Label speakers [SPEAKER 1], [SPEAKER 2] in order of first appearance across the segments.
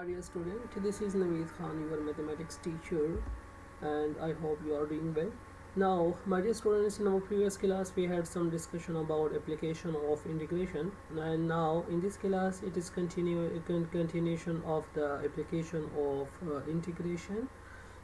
[SPEAKER 1] Dear student, this is Naveed Khan, your mathematics teacher, and I hope you are doing well. Now, my dear students, in our previous class we had some discussion about application of integration, and now in this class it is continuation of the application of integration.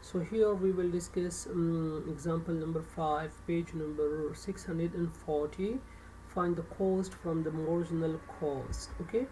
[SPEAKER 1] So here we will discuss example number 5, page number 640. Find the cost from the marginal cost. Okay.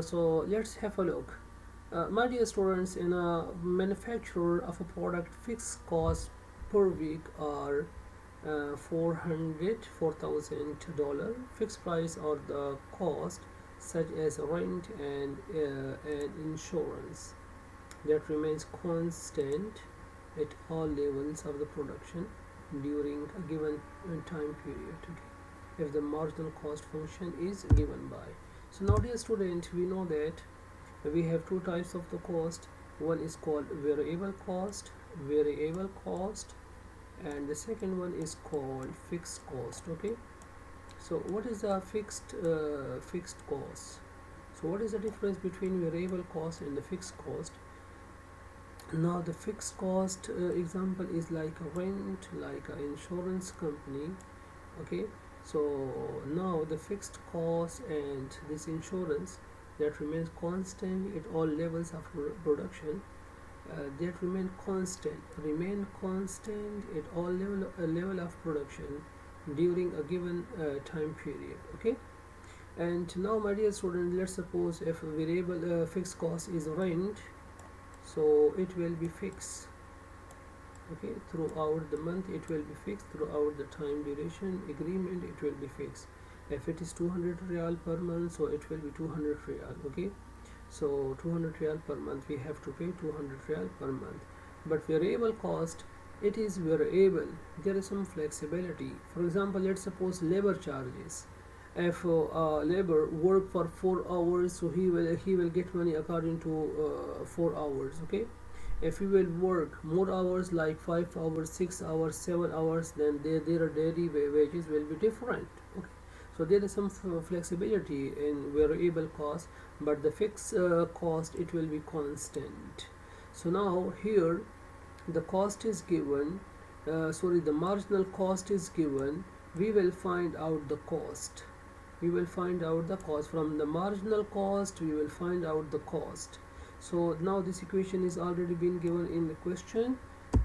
[SPEAKER 1] So let's have a look. My dear students, in a manufacturer of a product, fixed costs per week are $4,000. Fixed price are the cost such as rent and insurance that remains constant at all levels of the production during a given time period. Okay? If the marginal cost function is given by. So now, dear student, we know that we have two types of the cost. One is called variable cost, and the second one is called fixed cost. Okay. So what is the fixed cost? So what is the difference between variable cost and the fixed cost? Now the fixed cost example is like a rent, like an insurance company. Okay. So now the fixed cost and this insurance that remains constant at all levels of production, that remain constant at all level of production during a given time period. Okay. And now, my dear student, let's suppose if variable fixed cost is rent, so it will be fixed. Okay, throughout the month it will be fixed, throughout the time duration agreement it will be fixed. If it is 200 real per month, so it will be 200 real. Okay, so 200 real per month, we have to pay 200 real per month. But variable cost, it is variable, there is some flexibility. For example, let's suppose labor charges. If labor work for 4 hours, so he will get money according to 4 hours. Okay, if you will work more hours like 5 hours, 6 hours, 7 hours, then their daily wages will be different. Okay, so there is some flexibility in variable cost, but the fixed cost, it will be constant. So now here the cost is given, the marginal cost is given. We will find out the cost. From the marginal cost we will find out the cost. So now this equation is already been given in the question.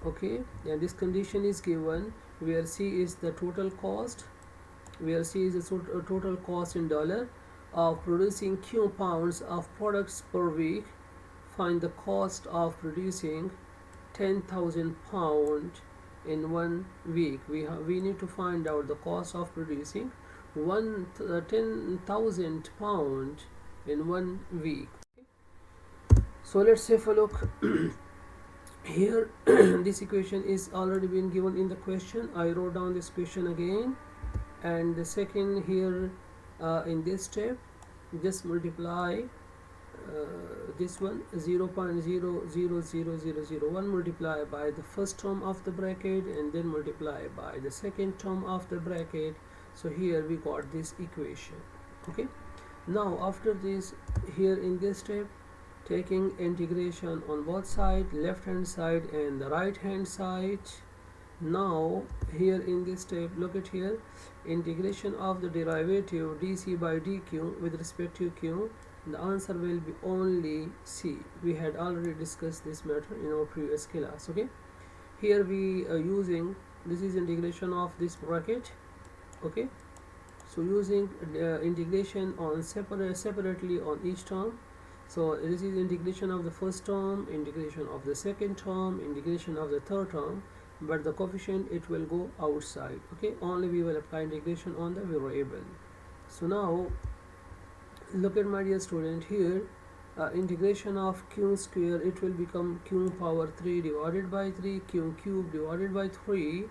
[SPEAKER 1] Okay, and this condition is given where C is the total cost, total cost in dollar of producing Q pounds of products per week. Find the cost of producing 10,000 pounds in 1 week. We need to find out the cost of producing 10,000 pounds in 1 week. So let's have a look. Here this equation is already been given in the question. I wrote down this question again, and the second here in this step, just multiply this one 0.000001 multiply by the first term of the bracket, and then multiply by the second term of the bracket. So here we got this equation. Okay, now after this, here in this step, taking integration on both sides, left hand side and the right hand side. Now here in this step, look at here, integration of the derivative dc by dq with respect to q, the answer will be only C. We had already discussed this matter in our previous class. Okay, here we are using, this is integration of this bracket. Okay, so using integration on separately on each term. So this is integration of the first term, integration of the second term, integration of the third term, but the coefficient, it will go outside. Okay, only we will apply integration on the variable. So now look at, my dear student, here integration of q square, it will become q power 3 divided by 3, q cube divided by 3,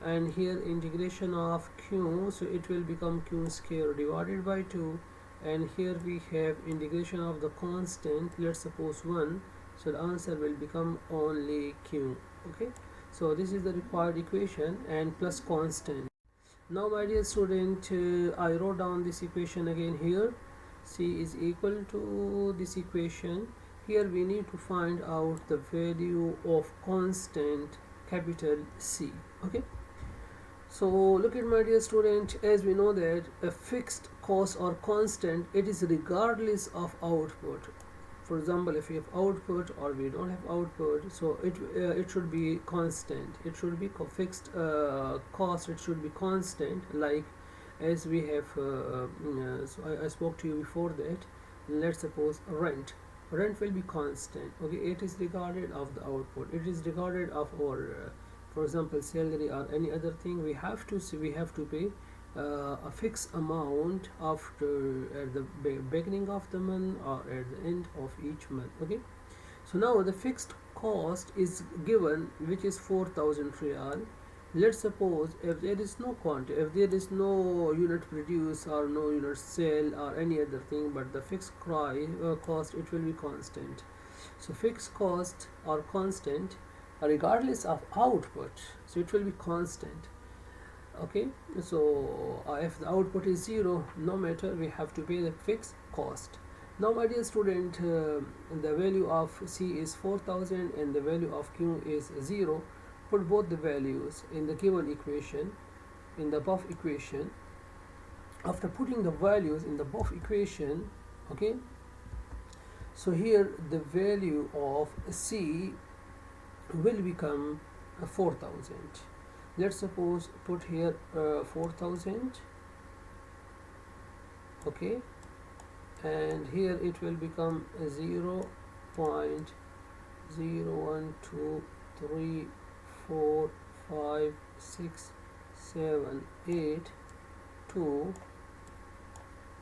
[SPEAKER 1] and here integration of q, so it will become q square divided by 2, and here we have integration of the constant, let's suppose 1, so the answer will become only q. Okay, so this is the required equation, and plus constant. Now, my dear student, I wrote down this equation again here. C is equal to this equation. here we need to find out the value of constant capital C. Okay, so look at, my dear student, as we know that a fixed cost or constant, it is regardless of output. For example, if we have output or we don't have output, so it should be constant, it should be fixed cost, it should be constant. Like as we have so I spoke to you before that, let's suppose rent will be constant. Okay, it is regarded of the output, it is regarded of our for example salary or any other thing. We have to pay a fixed amount after at the beginning of the month or at the end of each month. Okay, so now the fixed cost is given, which is 4000 real. Let's suppose if there is no quantity, if there is no unit produced or no unit sale or any other thing, but the fixed cost, it will be constant. So fixed cost or constant regardless of output, so it will be constant. Okay, so if the output is 0, no matter, we have to pay the fixed cost. Now my dear student, the value of C is 4000 and the value of Q is 0. Put both the values in the given equation, in the above equation. After putting the values in the above equation, okay, so here the value of C will become 4000. Let's suppose put here 4000. Okay, and here it will become 0.0123456782.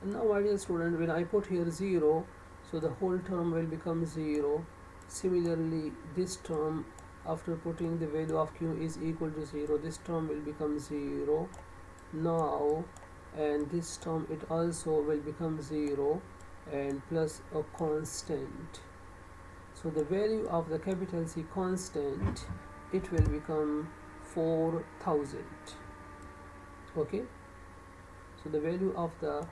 [SPEAKER 1] And now my dear student, when I put here 0, so the whole term will become 0. Similarly, this term, after putting the value of Q is equal to 0, this term will become 0 now, and this term it also will become 0 and plus a constant. So the value of the capital C constant, it will become 4000. Okay, so the value of the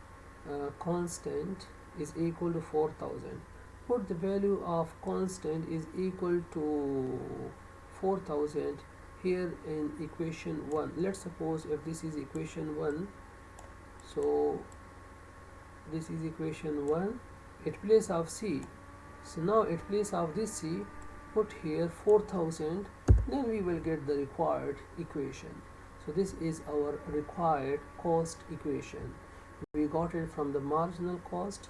[SPEAKER 1] constant is equal to 4000. Put the value of constant is equal to 4000 here in equation 1. Let's suppose if this is equation 1, so this is equation 1 at place of C. So now at place of this C, put here 4000, then we will get the required equation. So this is our required cost equation. We got it from the marginal cost.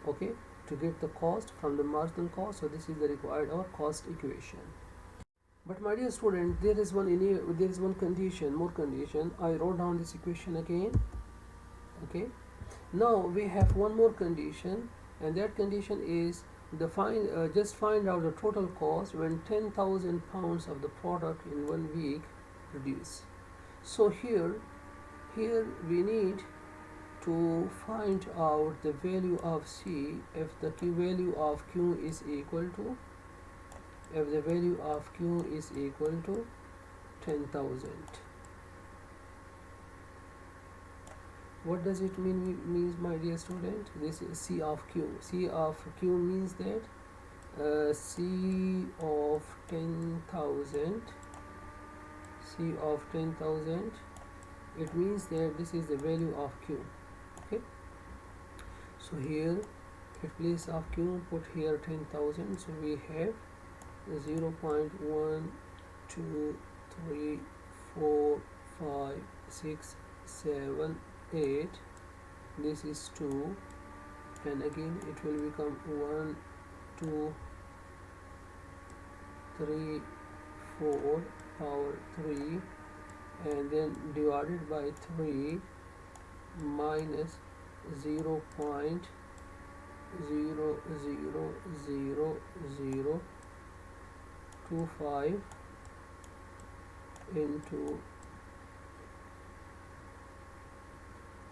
[SPEAKER 1] Okay, to get the cost from the marginal cost, so this is the required our cost equation. But my dear student, there is one condition, more condition. I wrote down this equation again. Okay, now we have one more condition, and that condition is the just find out the total cost when 10,000 pounds of the product in 1 week produce. So here we need to find out the value of C if the value of Q is equal to, if the value of Q is equal to 10,000. What does it means, my dear student? This is C of Q. C of Q means that C of 10,000, C of 10,000, it means that this is the value of Q. Okay, so here at place of Q, put here 10,000. So we have 0.1234567 this is 2, and again it will become 1 2 3 4 power 3, and then divided by 3 minus 0.0000025 into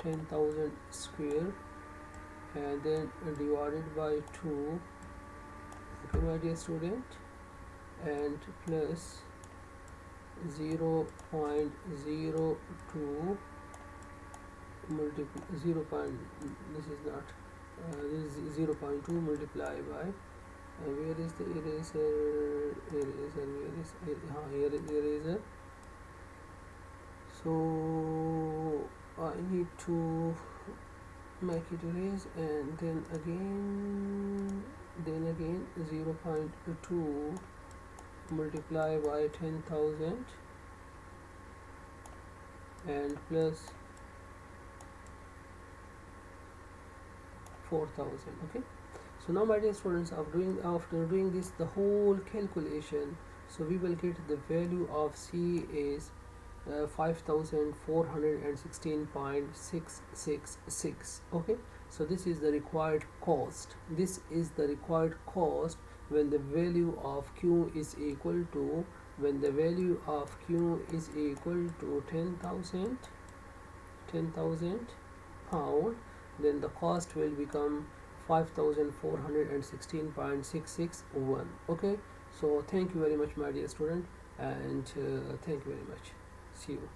[SPEAKER 1] 10,000 square, and then divided by 2. Okay, my dear student, and plus 0.02 multiply 0. This is not this is 0.2 multiplied by Where is the eraser? Eraser, where is here is eraser. So I need to make it erase, and then again 0.2 multiply by 10,000 and plus 4,000. Okay, so now my dear students, after doing this the whole calculation, so we will get the value of C is 5416.666. okay, so this is the required cost. This is the required cost when the value of Q is equal to, when the value of Q is equal to 10,000 pound, then the cost will become 5416.661. okay, so thank you very much my dear student, and thank you very much. See you.